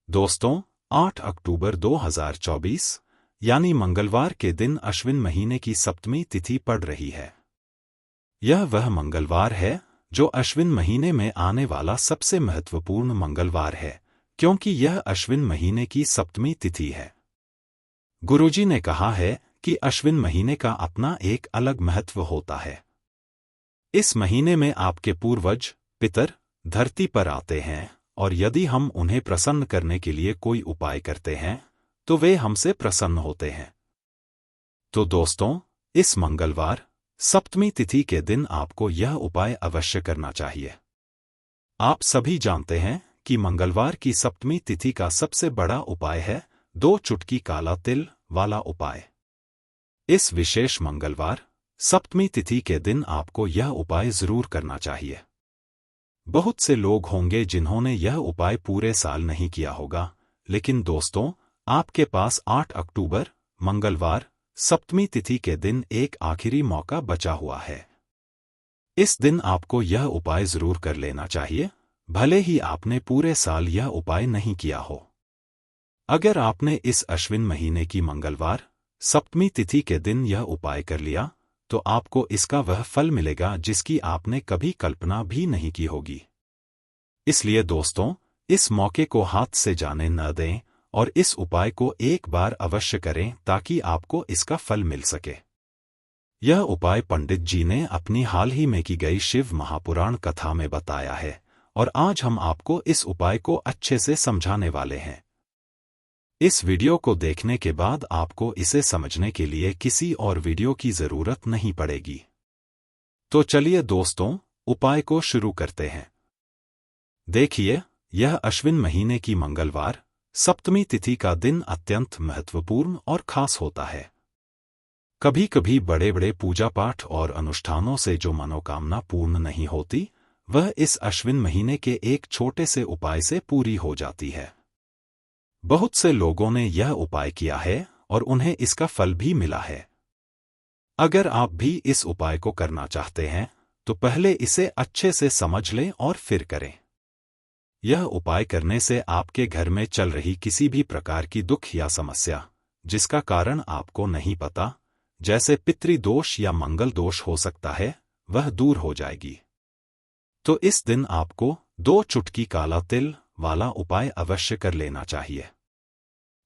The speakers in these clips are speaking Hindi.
दोस्तों, 8 अक्टूबर 2024 यानी मंगलवार के दिन अश्विन महीने की सप्तमी तिथि पड़ रही है। यह वह मंगलवार है जो अश्विन महीने में आने वाला सबसे महत्वपूर्ण मंगलवार है, क्योंकि यह अश्विन महीने की सप्तमी तिथि है। गुरुजी ने कहा है कि अश्विन महीने का अपना एक अलग महत्व होता है। इस महीने में आपके पूर्वज, पितर, धरती पर आते हैं और यदि हम उन्हें प्रसन्न करने के लिए कोई उपाय करते हैं तो वे हमसे प्रसन्न होते हैं। तो दोस्तों, इस मंगलवार सप्तमी तिथि के दिन आपको यह उपाय अवश्य करना चाहिए। आप सभी जानते हैं कि मंगलवार की सप्तमी तिथि का सबसे बड़ा उपाय है 2 चुटकी काला तिल वाला उपाय। इस विशेष मंगलवार सप्तमी तिथि के दिन आपको यह उपाय जरूर करना चाहिए। बहुत से लोग होंगे जिन्होंने यह उपाय पूरे साल नहीं किया होगा, लेकिन दोस्तों, आपके पास 8 अक्टूबर मंगलवार सप्तमी तिथि के दिन एक आखिरी मौका बचा हुआ है। इस दिन आपको यह उपाय जरूर कर लेना चाहिए, भले ही आपने पूरे साल यह उपाय नहीं किया हो। अगर आपने इस अश्विन महीने की मंगलवार सप्तमी तिथि के दिन यह उपाय कर लिया तो आपको इसका वह फल मिलेगा जिसकी आपने कभी कल्पना भी नहीं की होगी। इसलिए दोस्तों, इस मौके को हाथ से जाने न दें और इस उपाय को एक बार अवश्य करें ताकि आपको इसका फल मिल सके। यह उपाय पंडित जी ने अपनी हाल ही में की गई शिव महापुराण कथा में बताया है और आज हम आपको इस उपाय को अच्छे से समझाने वाले हैं। इस वीडियो को देखने के बाद आपको इसे समझने के लिए किसी और वीडियो की जरूरत नहीं पड़ेगी। तो चलिए दोस्तों, उपाय को शुरू करते हैं। देखिए, यह अश्विन महीने की मंगलवार सप्तमी तिथि का दिन अत्यंत महत्वपूर्ण और खास होता है। कभी कभी बड़े बड़े पूजा पाठ और अनुष्ठानों से जो मनोकामना पूर्ण नहीं होती, वह इस अश्विन महीने के एक छोटे से उपाय से पूरी हो जाती है। बहुत से लोगों ने यह उपाय किया है और उन्हें इसका फल भी मिला है। अगर आप भी इस उपाय को करना चाहते हैं तो पहले इसे अच्छे से समझ लें और फिर करें। यह उपाय करने से आपके घर में चल रही किसी भी प्रकार की दुख या समस्या, जिसका कारण आपको नहीं पता, जैसे पितृदोष या मंगल दोष हो सकता है, वह दूर हो जाएगी। तो इस दिन आपको 2 चुटकी काला तिल वाला उपाय अवश्य कर लेना चाहिए।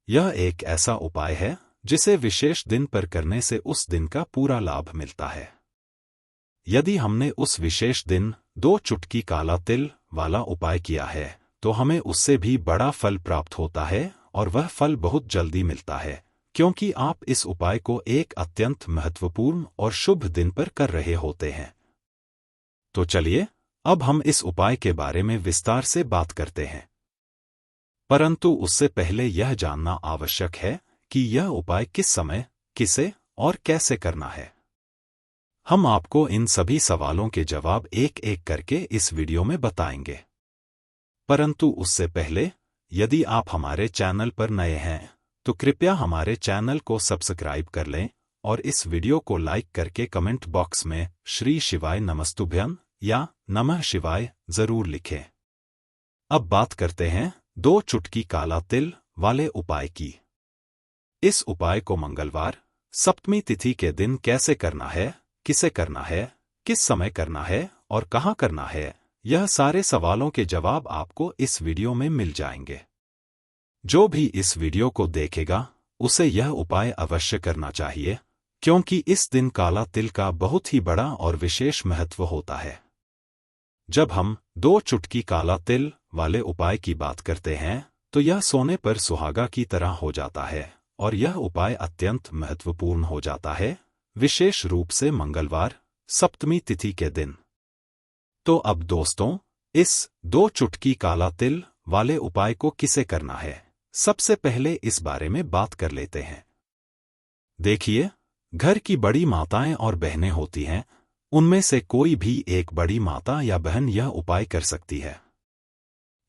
यह एक ऐसा उपाय है जिसे विशेष दिन पर करने से उस दिन का पूरा लाभ मिलता है। यदि हमने उस विशेष दिन 2 चुटकी काला तिल वाला उपाय किया है तो हमें उससे भी बड़ा फल प्राप्त होता है और वह फल बहुत जल्दी मिलता है, क्योंकि आप इस उपाय को एक अत्यंत महत्वपूर्ण और शुभ दिन पर कर रहे होते हैं। तो चलिए, अब हम इस उपाय के बारे में विस्तार से बात करते हैं। परंतु उससे पहले यह जानना आवश्यक है कि यह उपाय किस समय, किसे और कैसे करना है। हम आपको इन सभी सवालों के जवाब एक एक करके इस वीडियो में बताएंगे। परंतु उससे पहले, यदि आप हमारे चैनल पर नए हैं तो कृपया हमारे चैनल को सब्सक्राइब कर लें और इस वीडियो को लाइक करके कमेंट बॉक्स में श्री शिवाय नमस्तुभ्यं या नमः शिवाय जरूर लिखें। अब बात करते हैं 2 चुटकी काला तिल वाले उपाय की। इस उपाय को मंगलवार सप्तमी तिथि के दिन कैसे करना है, किसे करना है, किस समय करना है और कहाँ करना है, यह सारे सवालों के जवाब आपको इस वीडियो में मिल जाएंगे। जो भी इस वीडियो को देखेगा उसे यह उपाय अवश्य करना चाहिए, क्योंकि इस दिन काला तिल का बहुत ही बड़ा और विशेष महत्व होता है। जब हम 2 चुटकी काला तिल वाले उपाय की बात करते हैं तो यह सोने पर सुहागा की तरह हो जाता है और यह उपाय अत्यंत महत्वपूर्ण हो जाता है, विशेष रूप से मंगलवार सप्तमी तिथि के दिन। तो अब दोस्तों, इस 2 चुटकी काला तिल वाले उपाय को किसे करना है, सबसे पहले इस बारे में बात कर लेते हैं। देखिए, घर की बड़ी माताएं और बहनें होती हैं, उनमें से कोई भी एक बड़ी माता या बहन यह उपाय कर सकती है।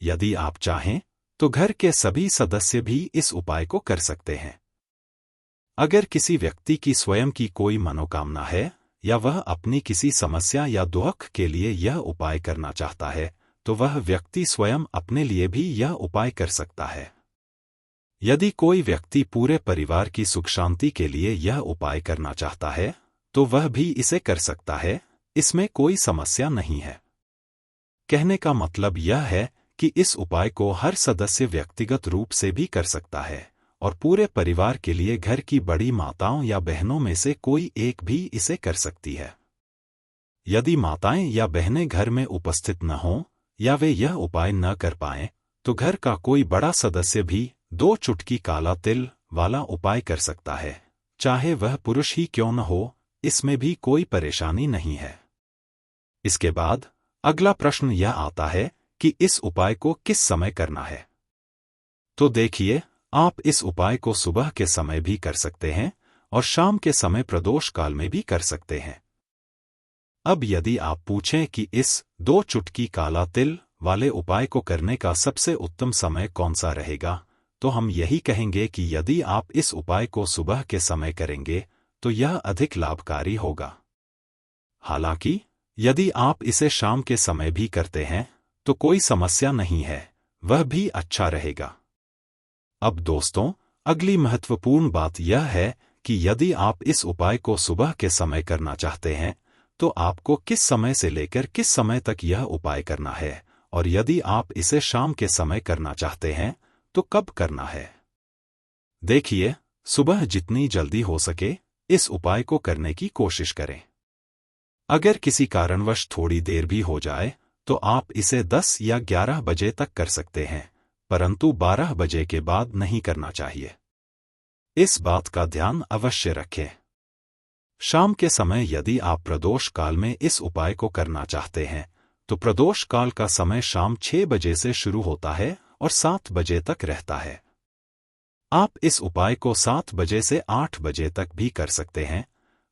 यदि आप चाहें तो घर के सभी सदस्य भी इस उपाय को कर सकते हैं। अगर किसी व्यक्ति की स्वयं की कोई मनोकामना है या वह अपनी किसी समस्या या दुख के लिए यह उपाय करना चाहता है तो वह व्यक्ति स्वयं अपने लिए भी यह उपाय कर सकता है। यदि कोई व्यक्ति पूरे परिवार की सुख शांति के लिए यह उपाय करना चाहता है तो वह भी इसे कर सकता है, इसमें कोई समस्या नहीं है। कहने का मतलब यह है कि इस उपाय को हर सदस्य व्यक्तिगत रूप से भी कर सकता है और पूरे परिवार के लिए घर की बड़ी माताओं या बहनों में से कोई एक भी इसे कर सकती है। यदि माताएं या बहनें घर में उपस्थित न हों या वे यह उपाय न कर पाएं, तो घर का कोई बड़ा सदस्य भी 2 चुटकी काला तिल वाला उपाय कर सकता है, चाहे वह पुरुष ही क्यों न हो, इसमें भी कोई परेशानी नहीं है। इसके बाद अगला प्रश्न यह आता है कि इस उपाय को किस समय करना है। तो देखिए, आप इस उपाय को सुबह के समय भी कर सकते हैं और शाम के समय प्रदोष काल में भी कर सकते हैं। अब यदि आप पूछें कि इस 2 चुटकी काला तिल वाले उपाय को करने का सबसे उत्तम समय कौन सा रहेगा, तो हम यही कहेंगे कि यदि आप इस उपाय को सुबह के समय करेंगे तो यह अधिक लाभकारी होगा। हालांकि यदि आप इसे शाम के समय भी करते हैं तो कोई समस्या नहीं है, वह भी अच्छा रहेगा। अब दोस्तों, अगली महत्वपूर्ण बात यह है कि यदि आप इस उपाय को सुबह के समय करना चाहते हैं तो आपको किस समय से लेकर किस समय तक यह उपाय करना है, और यदि आप इसे शाम के समय करना चाहते हैं तो कब करना है। देखिए, सुबह जितनी जल्दी हो सके इस उपाय को करने की कोशिश करें। अगर किसी कारणवश थोड़ी देर भी हो जाए तो आप इसे 10 या 11 बजे तक कर सकते हैं, परंतु 12 बजे के बाद नहीं करना चाहिए। इस बात का ध्यान अवश्य रखें। शाम के समय यदि आप प्रदोष काल में इस उपाय को करना चाहते हैं तो प्रदोष काल का समय शाम 6 बजे से शुरू होता है और 7 बजे तक रहता है। आप इस उपाय को 7 बजे से 8 बजे तक भी कर सकते हैं,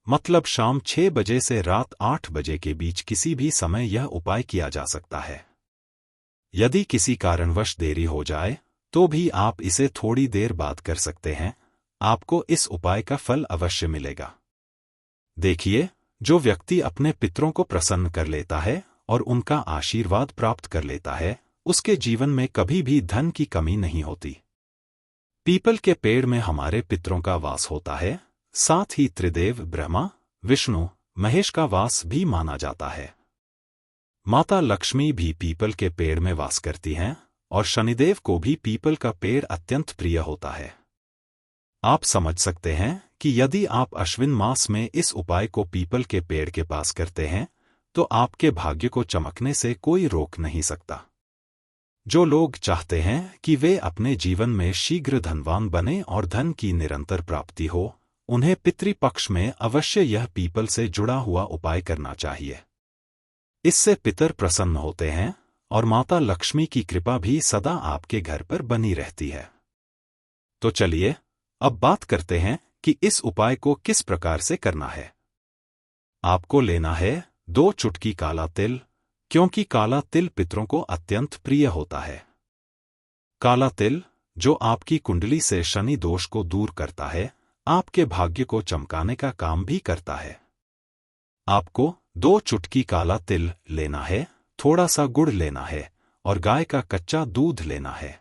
मतलब शाम 6 बजे से रात 8 बजे के बीच किसी भी समय यह उपाय किया जा सकता है। यदि किसी कारणवश देरी हो जाए तो भी आप इसे थोड़ी देर बाद कर सकते हैं, आपको इस उपाय का फल अवश्य मिलेगा। देखिए, जो व्यक्ति अपने पितरों को प्रसन्न कर लेता है और उनका आशीर्वाद प्राप्त कर लेता है, उसके जीवन में कभी भी धन की कमी नहीं होती। पीपल के पेड़ में हमारे पितरों का वास होता है, साथ ही त्रिदेव ब्रह्मा, विष्णु, महेश का वास भी माना जाता है। माता लक्ष्मी भी पीपल के पेड़ में वास करती हैं और शनिदेव को भी पीपल का पेड़ अत्यंत प्रिय होता है। आप समझ सकते हैं कि यदि आप अश्विन मास में इस उपाय को पीपल के पेड़ के पास करते हैं तो आपके भाग्य को चमकने से कोई रोक नहीं सकता। जो लोग चाहते हैं कि वे अपने जीवन में शीघ्र धनवान बने और धन की निरंतर प्राप्ति हो, उन्हें पितृपक्ष में अवश्य यह पीपल से जुड़ा हुआ उपाय करना चाहिए। इससे पितर प्रसन्न होते हैं और माता लक्ष्मी की कृपा भी सदा आपके घर पर बनी रहती है। तो चलिए, अब बात करते हैं कि इस उपाय को किस प्रकार से करना है। आपको लेना है 2 चुटकी काला तिल, क्योंकि काला तिल पितरों को अत्यंत प्रिय होता है। काला तिल, जो आपकी कुंडली से शनि दोष को दूर करता है, आपके भाग्य को चमकाने का काम भी करता है। आपको 2 चुटकी काला तिल लेना है, थोड़ा सा गुड़ लेना है और गाय का कच्चा दूध लेना है।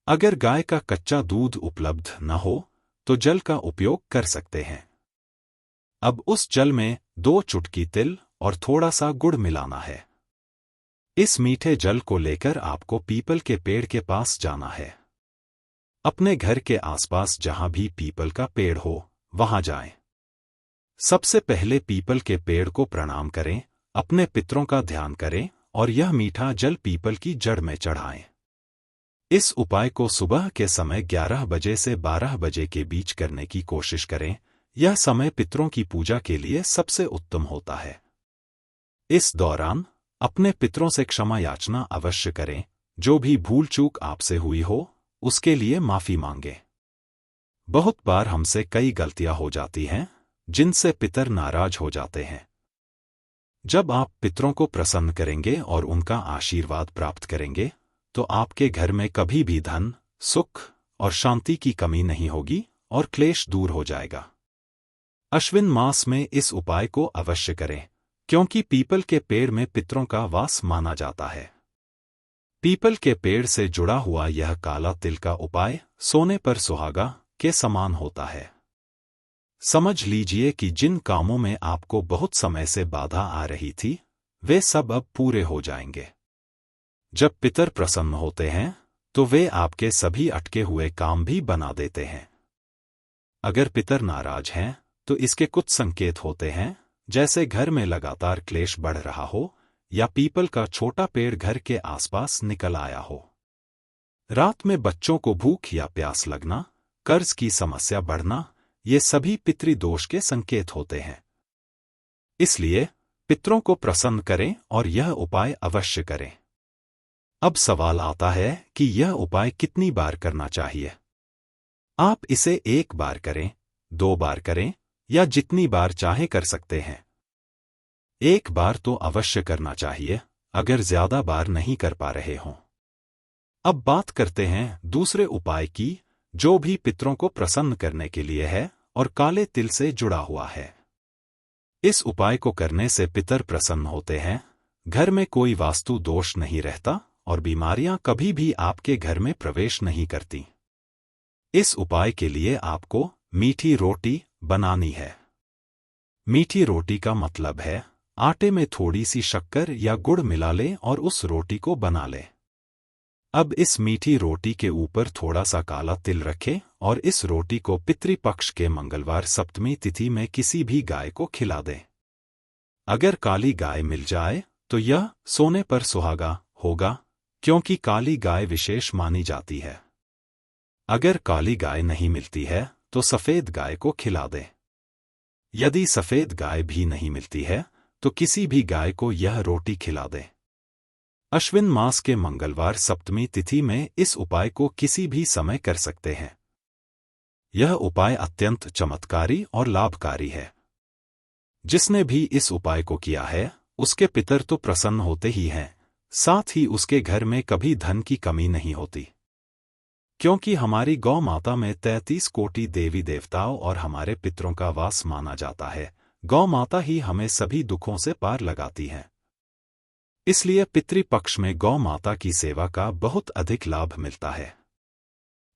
अगर गाय का कच्चा दूध उपलब्ध न हो तो जल का उपयोग कर सकते हैं। अब उस जल में 2 चुटकी तिल और थोड़ा सा गुड़ मिलाना है। इस मीठे जल को लेकर आपको पीपल के पेड़ के पास जाना है। अपने घर के आसपास जहां भी पीपल का पेड़ हो, वहां जाएं। सबसे पहले पीपल के पेड़ को प्रणाम करें, अपने पितरों का ध्यान करें और यह मीठा जल पीपल की जड़ में चढ़ाएं। इस उपाय को सुबह के समय 11 बजे से 12 बजे के बीच करने की कोशिश करें। यह समय पितरों की पूजा के लिए सबसे उत्तम होता है। इस दौरान अपने पितरों से क्षमा याचना अवश्य करें। जो भी भूल चूक आपसे हुई हो, उसके लिए माफी मांगें। बहुत बार हमसे कई गलतियां हो जाती हैं, जिनसे पितर नाराज हो जाते हैं। जब आप पितरों को प्रसन्न करेंगे और उनका आशीर्वाद प्राप्त करेंगे, तो आपके घर में कभी भी धन, सुख और शांति की कमी नहीं होगी और क्लेश दूर हो जाएगा। अश्विन मास में इस उपाय को अवश्य करें, क्योंकि पीपल के पेड़ में पितरों का वास माना जाता है। पीपल के पेड़ से जुड़ा हुआ यह काला तिल का उपाय सोने पर सुहागा के समान होता है। समझ लीजिए कि जिन कामों में आपको बहुत समय से बाधा आ रही थी, वे सब अब पूरे हो जाएंगे। जब पितर प्रसन्न होते हैं, तो वे आपके सभी अटके हुए काम भी बना देते हैं। अगर पितर नाराज हैं, तो इसके कुछ संकेत होते हैं, जैसे घर में लगातार क्लेश बढ़ रहा हो, या पीपल का छोटा पेड़ घर के आसपास निकल आया हो। रात में बच्चों को भूख या प्यास लगना, कर्ज की समस्या बढ़ना, ये सभी पितृदोष के संकेत होते हैं। इसलिए पितरों को प्रसन्न करें और यह उपाय अवश्य करें। अब सवाल आता है कि यह उपाय कितनी बार करना चाहिए। आप इसे 1 बार करें, 2 बार करें, या जितनी बार चाहे कर सकते हैं। 1 बार तो अवश्य करना चाहिए, अगर ज्यादा बार नहीं कर पा रहे हों। अब बात करते हैं दूसरे उपाय की, जो भी पितरों को प्रसन्न करने के लिए है और काले तिल से जुड़ा हुआ है। इस उपाय को करने से पितर प्रसन्न होते हैं, घर में कोई वास्तु दोष नहीं रहता और बीमारियां कभी भी आपके घर में प्रवेश नहीं करती। इस उपाय के लिए आपको मीठी रोटी बनानी है। मीठी रोटी का मतलब है आटे में थोड़ी सी शक्कर या गुड़ मिला लें और उस रोटी को बना लें। अब इस मीठी रोटी के ऊपर थोड़ा सा काला तिल रखें और इस रोटी को पितृपक्ष के मंगलवार सप्तमी तिथि में किसी भी गाय को खिला दें। अगर काली गाय मिल जाए तो यह सोने पर सुहागा होगा, क्योंकि काली गाय विशेष मानी जाती है। अगर काली गाय नहीं मिलती है तो सफेद गाय को खिला दें। यदि सफेद गाय भी नहीं मिलती है तो किसी भी गाय को यह रोटी खिला दें। अश्विन मास के मंगलवार सप्तमी तिथि में इस उपाय को किसी भी समय कर सकते हैं। यह उपाय अत्यंत चमत्कारी और लाभकारी है। जिसने भी इस उपाय को किया है, उसके पितर तो प्रसन्न होते ही हैं, साथ ही उसके घर में कभी धन की कमी नहीं होती। क्योंकि हमारी गौ माता में 33 कोटि देवी देवताओं और हमारे पितरों का वास माना जाता है, गौ माता ही हमें सभी दुखों से पार लगाती हैं। इसलिए पितृपक्ष में गौ माता की सेवा का बहुत अधिक लाभ मिलता है।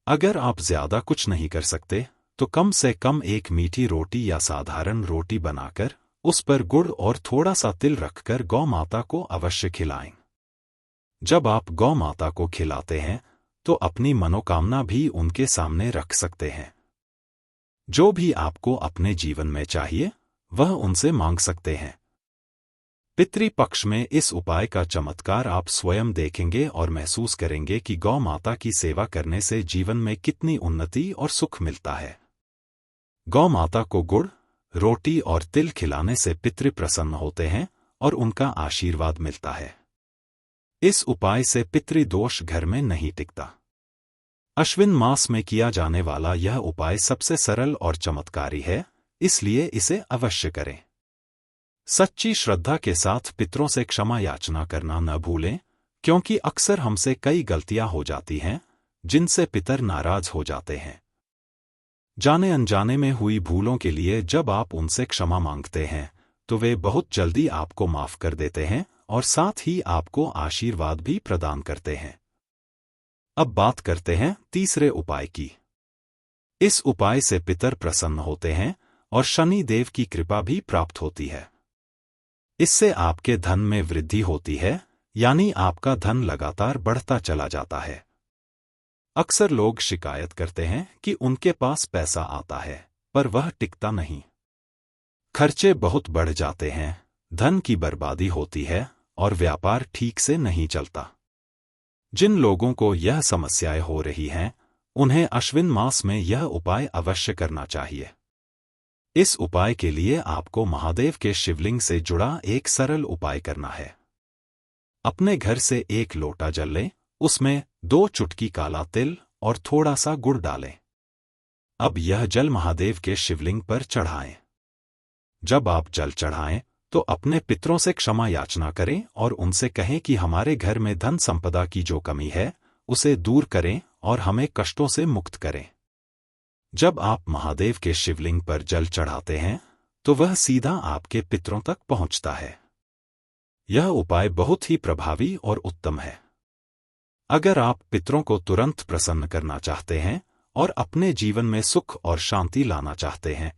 अगर आप ज्यादा कुछ नहीं कर सकते, तो कम से कम एक मीठी रोटी या साधारण रोटी बनाकर उस पर गुड़ और थोड़ा सा तिल रखकर गौ माता को अवश्य खिलाएं। जब आप गौ माता को खिलाते हैं, तो अपनी मनोकामना भी उनके सामने रख सकते हैं। जो भी आपको अपने जीवन में चाहिए, वह उनसे मांग सकते हैं। पितृपक्ष में इस उपाय का चमत्कार आप स्वयं देखेंगे और महसूस करेंगे कि गौ माता की सेवा करने से जीवन में कितनी उन्नति और सुख मिलता है। गौ माता को गुड़, रोटी और तिल खिलाने से पितृ प्रसन्न होते हैं और उनका आशीर्वाद मिलता है। इस उपाय से पितृदोष घर में नहीं टिकता। अश्विन मास में किया जाने वाला यह उपाय सबसे सरल और चमत्कारी है, इसलिए इसे अवश्य करें। सच्ची श्रद्धा के साथ पितरों से क्षमा याचना करना न भूलें, क्योंकि अक्सर हमसे कई गलतियां हो जाती हैं, जिनसे पितर नाराज हो जाते हैं। जाने अनजाने में हुई भूलों के लिए जब आप उनसे क्षमा मांगते हैं, तो वे बहुत जल्दी आपको माफ कर देते हैं और साथ ही आपको आशीर्वाद भी प्रदान करते हैं। अब बात करते हैं तीसरे उपाय की। इस उपाय से पितर प्रसन्न होते हैं और शनि देव की कृपा भी प्राप्त होती है। इससे आपके धन में वृद्धि होती है, यानी आपका धन लगातार बढ़ता चला जाता है। अक्सर लोग शिकायत करते हैं कि उनके पास पैसा आता है, पर वह टिकता नहीं। खर्चे बहुत बढ़ जाते हैं, धन की बर्बादी होती है और व्यापार ठीक से नहीं चलता। जिन लोगों को यह समस्याएं हो रही हैं, उन्हें अश्विन मास में यह उपाय अवश्य करना चाहिए। इस उपाय के लिए आपको महादेव के शिवलिंग से जुड़ा एक सरल उपाय करना है। अपने घर से 1 लोटा जल लें, उसमें 2 चुटकी काला तिल और थोड़ा सा गुड़ डालें। अब यह जल महादेव के शिवलिंग पर चढ़ाएं। जब आप जल चढ़ाएं, तो अपने पितरों से क्षमा याचना करें और उनसे कहें कि हमारे घर में धन संपदा की जो कमी है, उसे दूर करें और हमें कष्टों से मुक्त करें। जब आप महादेव के शिवलिंग पर जल चढ़ाते हैं, तो वह सीधा आपके पितरों तक पहुंचता है। यह उपाय बहुत ही प्रभावी और उत्तम है। अगर आप पितरों को तुरंत प्रसन्न करना चाहते हैं और अपने जीवन में सुख और शांति लाना चाहते हैं,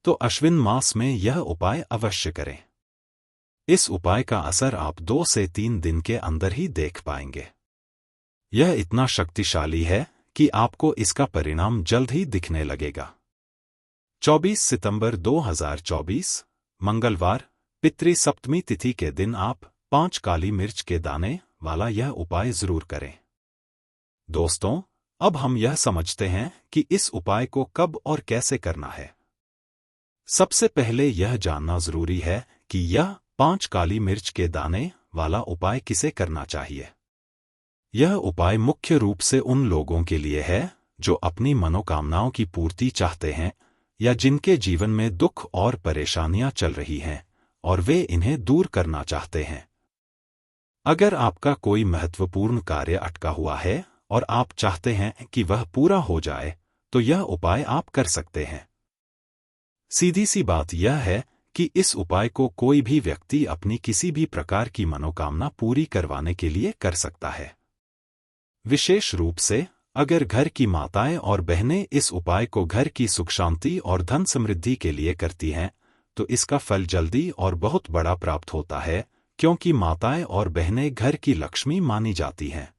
तो अश्विन मास में यह उपाय अवश्य करें। इस उपाय का असर आप 2 से 3 दिन के अंदर ही देख पाएंगे। यह इतना शक्तिशाली है कि आपको इसका परिणाम जल्द ही दिखने लगेगा। 24 सितंबर 2024 मंगलवार पितृ सप्तमी तिथि के दिन आप 5 काली मिर्च के दाने वाला यह उपाय जरूर करें। दोस्तों, अब हम यह समझते हैं कि इस उपाय को कब और कैसे करना है। सबसे पहले यह जानना जरूरी है कि यह 5 काली मिर्च के दाने वाला उपाय किसे करना चाहिए। यह उपाय मुख्य रूप से उन लोगों के लिए है जो अपनी मनोकामनाओं की पूर्ति चाहते हैं या जिनके जीवन में दुख और परेशानियां चल रही हैं और वे इन्हें दूर करना चाहते हैं। अगर आपका कोई महत्वपूर्ण कार्य अटका हुआ है और आप चाहते हैं कि वह पूरा हो जाए, तो यह उपाय आप कर सकते हैं। सीधी सी बात यह है कि इस उपाय को कोई भी व्यक्ति अपनी किसी भी प्रकार की मनोकामना पूरी करवाने के लिए कर सकता है। विशेष रूप से अगर घर की माताएं और बहनें इस उपाय को घर की सुख शांति और धन समृद्धि के लिए करती हैं, तो इसका फल जल्दी और बहुत बड़ा प्राप्त होता है, क्योंकि माताएं और बहनें घर की लक्ष्मी मानी जाती हैं।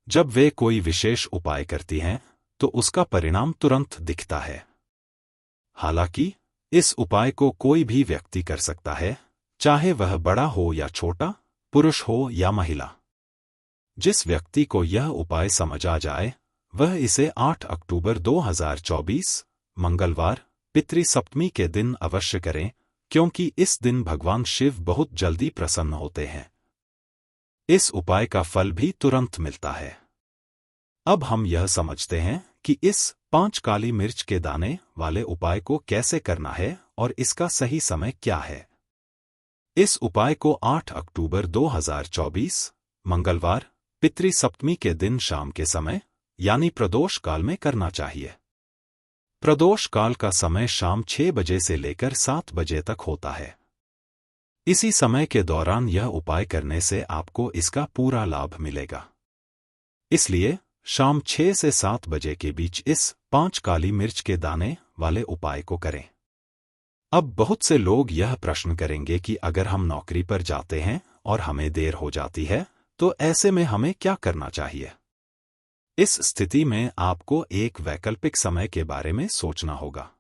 जब वे कोई विशेष उपाय करती हैं, तो उसका परिणाम तुरंत दिखता है। हालांकि इस उपाय को कोई भी व्यक्ति कर सकता है, चाहे वह बड़ा हो या छोटा, पुरुष हो या महिला। जिस व्यक्ति को यह उपाय समझ आ जाए, वह इसे 8 अक्टूबर 2024 मंगलवार पितृ सप्तमी के दिन अवश्य करें, क्योंकि इस दिन भगवान शिव बहुत जल्दी प्रसन्न होते हैं। इस उपाय का फल भी तुरंत मिलता है। अब हम यह समझते हैं कि इस 5 काली मिर्च के दाने वाले उपाय को कैसे करना है और इसका सही समय क्या है। इस उपाय को 8 अक्टूबर 2024 मंगलवार पितृ सप्तमी के दिन शाम के समय यानी प्रदोष काल में करना चाहिए। प्रदोष काल का समय शाम 6 बजे से लेकर 7 बजे तक होता है। इसी समय के दौरान यह उपाय करने से आपको इसका पूरा लाभ मिलेगा। इसलिए शाम 6 से 7 बजे के बीच इस 5 काली मिर्च के दाने वाले उपाय को करें। अब बहुत से लोग यह प्रश्न करेंगे कि अगर हम नौकरी पर जाते हैं और हमें देर हो जाती है, तो ऐसे में हमें क्या करना चाहिए। इस स्थिति में आपको एक वैकल्पिक समय के बारे में सोचना होगा।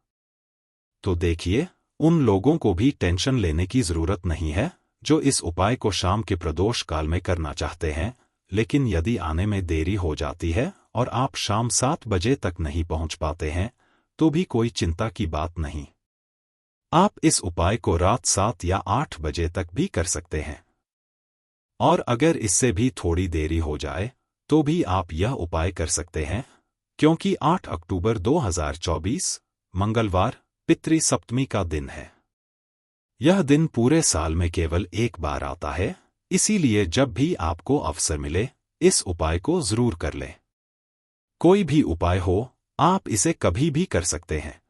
तो देखिए, उन लोगों को भी टेंशन लेने की जरूरत नहीं है जो इस उपाय को शाम के प्रदोष काल में करना चाहते हैं, लेकिन यदि आने में देरी हो जाती है और आप शाम 7 बजे तक नहीं पहुंच पाते हैं, तो भी कोई चिंता की बात नहीं। आप इस उपाय को रात 7 या 8 बजे तक भी कर सकते हैं। और अगर इससे भी थोड़ी देरी हो जाए, तो भी आप यह उपाय कर सकते हैं, क्योंकि 8 अक्टूबर 2024 मंगलवार पितृ सप्तमी का दिन है। यह दिन पूरे साल में केवल एक बार आता है, इसीलिए जब भी आपको अवसर मिले, इस उपाय को जरूर कर लें। कोई भी उपाय हो, आप इसे कभी भी कर सकते हैं।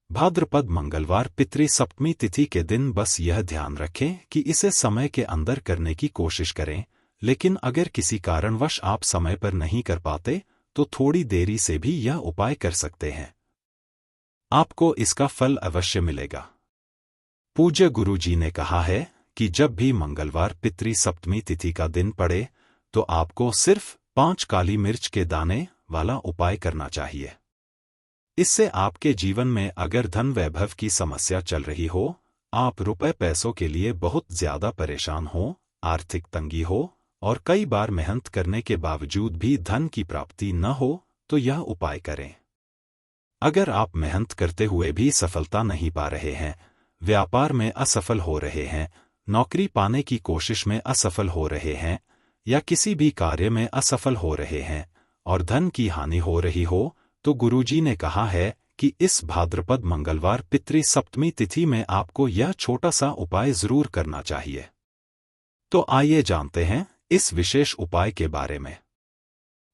भाद्रपद मंगलवार पितृ सप्तमी तिथि के दिन बस यह ध्यान रखें कि इसे समय के अंदर करने की कोशिश करें, लेकिन अगर किसी कारणवश आप समय पर नहीं कर पाते, तो थोड़ी देरी से भी यह उपाय कर सकते हैं। आपको इसका फल अवश्य मिलेगा। पूज्य गुरु जी ने कहा है कि जब भी मंगलवार पितृ सप्तमी तिथि का दिन पड़े, तो आपको सिर्फ 5 काली मिर्च के दाने वाला उपाय करना चाहिए। इससे आपके जीवन में अगर धन वैभव की समस्या चल रही हो, आप रुपए पैसों के लिए बहुत ज्यादा परेशान हो, आर्थिक तंगी हो और कई बार मेहनत करने के बावजूद भी धन की प्राप्ति न हो, तो यह उपाय करें। अगर आप मेहनत करते हुए भी सफलता नहीं पा रहे हैं, व्यापार में असफल हो रहे हैं, नौकरी पाने की कोशिश में असफल हो रहे हैं या किसी भी कार्य में असफल हो रहे हैं और धन की हानि हो रही हो, तो गुरुजी ने कहा है कि इस भाद्रपद मंगलवार पितृ सप्तमी तिथि में आपको यह छोटा सा उपाय जरूर करना चाहिए। तो आइए जानते हैं इस विशेष उपाय के बारे में।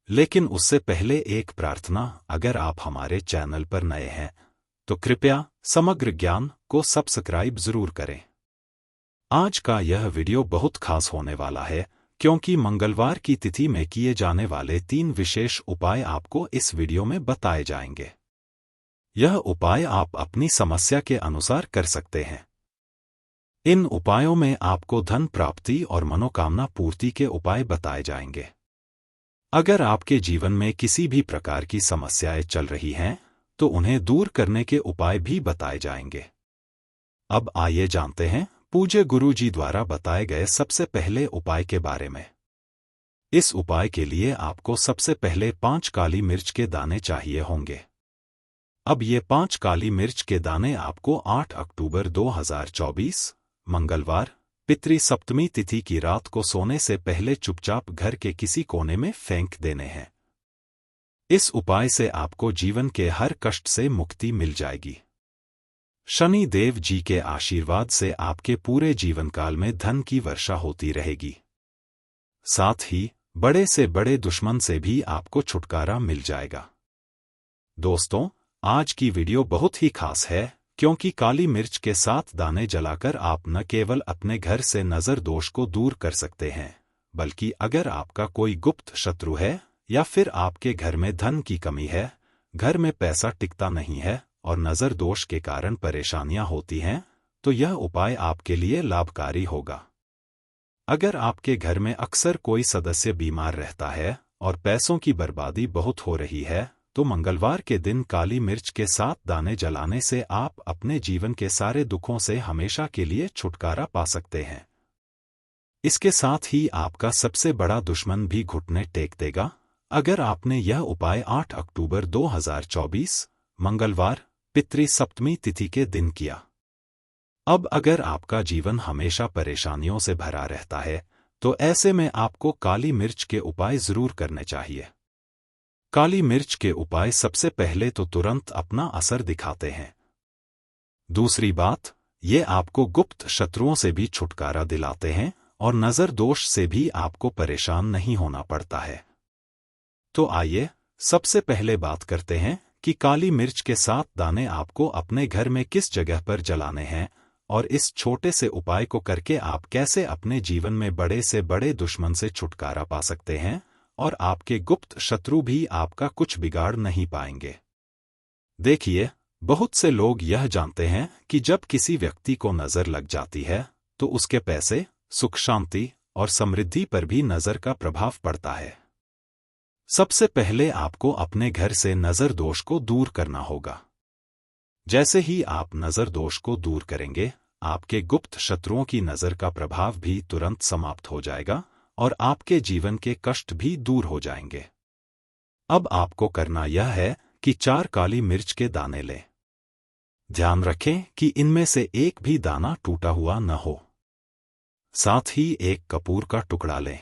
लेकिन उससे पहले एक प्रार्थना, अगर आप हमारे चैनल पर नए हैं, तो कृपया समग्र ज्ञान को सब्सक्राइब जरूर करें। आज का यह वीडियो बहुत खास होने वाला है, क्योंकि मंगलवार की तिथि में किए जाने वाले 3 विशेष उपाय आपको इस वीडियो में बताए जाएंगे। यह उपाय आप अपनी समस्या के अनुसार कर सकते हैं। इन उपायों में आपको धन प्राप्ति और मनोकामना पूर्ति के उपाय बताए जाएंगे। अगर आपके जीवन में किसी भी प्रकार की समस्याएं चल रही हैं, तो उन्हें दूर करने के उपाय भी बताए जाएंगे। अब आइए जानते हैं पूज्य गुरु जी द्वारा बताए गए सबसे पहले उपाय के बारे में। इस उपाय के लिए आपको सबसे पहले 5 काली मिर्च के दाने चाहिए होंगे। अब ये 5 काली मिर्च के दाने आपको 8 अक्टूबर 2024 मंगलवार पितृ सप्तमी तिथि की रात को सोने से पहले चुपचाप घर के किसी कोने में फेंक देने हैं। इस उपाय से आपको जीवन के हर कष्ट से मुक्ति मिल जाएगी। शनि देव जी के आशीर्वाद से आपके पूरे जीवन काल में धन की वर्षा होती रहेगी। साथ ही बड़े से बड़े दुश्मन से भी आपको छुटकारा मिल जाएगा। दोस्तों, आज की वीडियो बहुत ही खास है, क्योंकि काली मिर्च के 7 दाने जलाकर आप न केवल अपने घर से नजर दोष को दूर कर सकते हैं, बल्कि अगर आपका कोई गुप्त शत्रु है या फिर आपके घर में धन की कमी है, घर में पैसा टिकता नहीं है और नजर दोष के कारण परेशानियां होती हैं, तो यह उपाय आपके लिए लाभकारी होगा। अगर आपके घर में अक्सर कोई सदस्य बीमार रहता है और पैसों की बर्बादी बहुत हो रही है, तो मंगलवार के दिन काली मिर्च के 7 दाने जलाने से आप अपने जीवन के सारे दुखों से हमेशा के लिए छुटकारा पा सकते हैं। इसके साथ ही आपका सबसे बड़ा दुश्मन भी घुटने टेक देगा, अगर आपने यह उपाय 8 अक्टूबर 2024 मंगलवार पितृ सप्तमी तिथि के दिन किया। अब अगर आपका जीवन हमेशा परेशानियों से भरा रहता है, तो ऐसे में आपको काली मिर्च के उपाय जरूर करने चाहिए। काली मिर्च के उपाय सबसे पहले तो तुरंत अपना असर दिखाते हैं। दूसरी बात, ये आपको गुप्त शत्रुओं से भी छुटकारा दिलाते हैं और नजर दोष से भी आपको परेशान नहीं होना पड़ता है। तो आइए सबसे पहले बात करते हैं कि काली मिर्च के 7 दाने आपको अपने घर में किस जगह पर जलाने हैं और इस छोटे से उपाय को करके आप कैसे अपने जीवन में बड़े से बड़े दुश्मन से छुटकारा पा सकते हैं और आपके गुप्त शत्रु भी आपका कुछ बिगाड़ नहीं पाएंगे। देखिए, बहुत से लोग यह जानते हैं कि जब किसी व्यक्ति को नजर लग जाती है, तो उसके पैसे, सुख शांति और समृद्धि पर भी नजर का प्रभाव पड़ता है। सबसे पहले आपको अपने घर से नजर दोष को दूर करना होगा। जैसे ही आप नजर दोष को दूर करेंगे, आपके गुप्त शत्रुओं की नजर का प्रभाव भी तुरंत समाप्त हो जाएगा और आपके जीवन के कष्ट भी दूर हो जाएंगे। अब आपको करना यह है कि 4 काली मिर्च के दाने लें। ध्यान रखें कि इनमें से एक भी दाना टूटा हुआ न हो। साथ ही एक कपूर का टुकड़ा लें।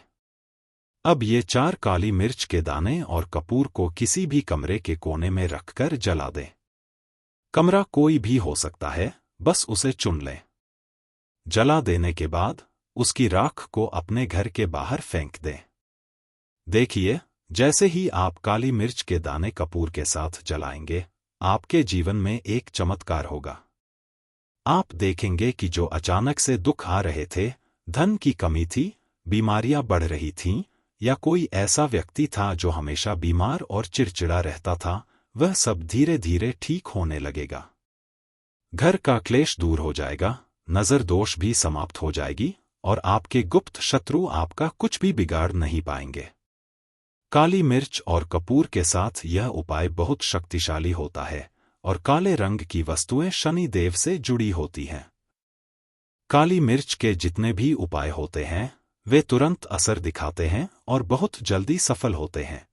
अब ये 4 काली मिर्च के दाने और कपूर को किसी भी कमरे के कोने में रखकर जला दें। कमरा कोई भी हो सकता है, बस उसे चुन लें। जला देने के बाद उसकी राख को अपने घर के बाहर फेंक दें। देखिए, जैसे ही आप काली मिर्च के दाने कपूर के साथ जलाएंगे, आपके जीवन में एक चमत्कार होगा। आप देखेंगे कि जो अचानक से दुख आ रहे थे, धन की कमी थी, बीमारियां बढ़ रही थीं, या कोई ऐसा व्यक्ति था जो हमेशा बीमार और चिड़चिड़ा रहता था, वह सब धीरे धीरे ठीक होने लगेगा। घर का क्लेश दूर हो जाएगा, नजर दोष भी समाप्त हो जाएगी और आपके गुप्त शत्रु आपका कुछ भी बिगाड़ नहीं पाएंगे। काली मिर्च और कपूर के साथ यह उपाय बहुत शक्तिशाली होता है और काले रंग की वस्तुएं शनि देव से जुड़ी होती हैं। काली मिर्च के जितने भी उपाय होते हैं, वे तुरंत असर दिखाते हैं और बहुत जल्दी सफल होते हैं।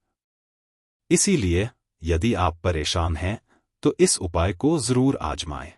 इसीलिए यदि आप परेशान हैं, तो इस उपाय को जरूर आजमाएं।